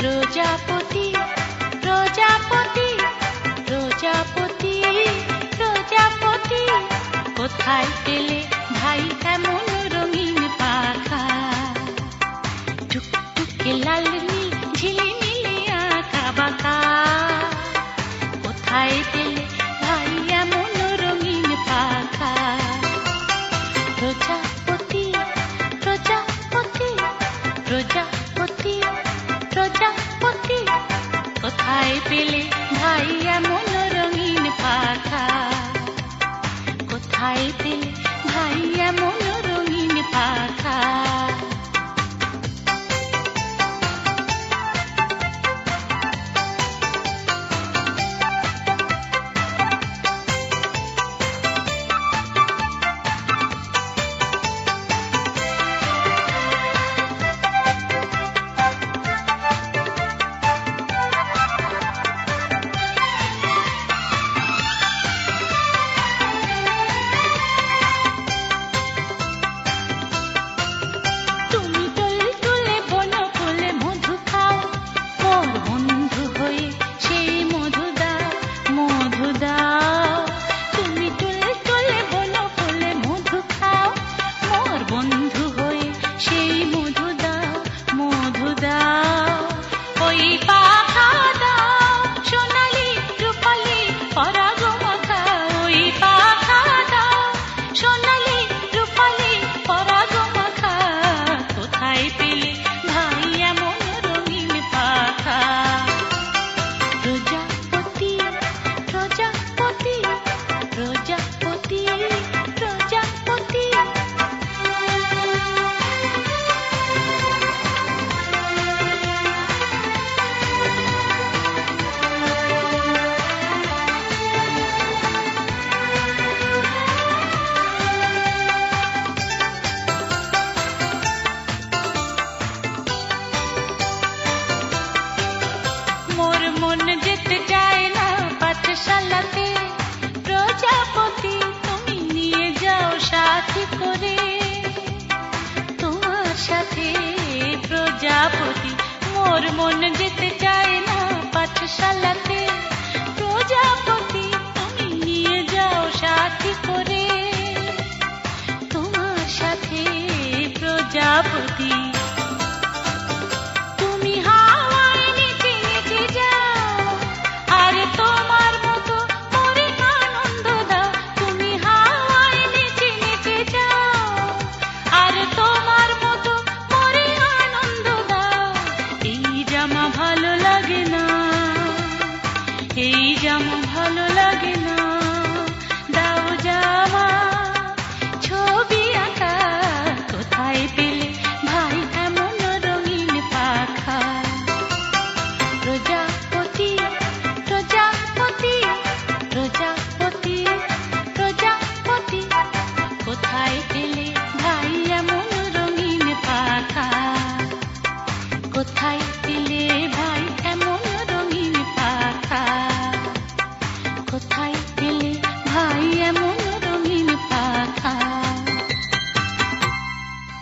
প্রজাপতি প্রজাপতি প্রজাপতি প্রজাপতি কোথায় পেলে ভাই এমন রঙিন পাখা টুকটুকে লাল নীল ঝিলিমিলি আঁকা বাঁকা কোথায় পেলে ভাই এমন রঙিন পাখা প্রজাপতি প্রজাপতি প্রজাপতি প্রজাপতি কোথায় পেলে ভাই এমন রঙিন পাখা কোথায় পেলে ভাই এমন রঙিন পাখা মন যেতে চায় না পাঠশালাতে প্রজাপতি তুমি নিয়ে যাও সাথী করে তোমার সাথে প্রজাপতি মোর মন যেতে চায় না পাঠশালাতে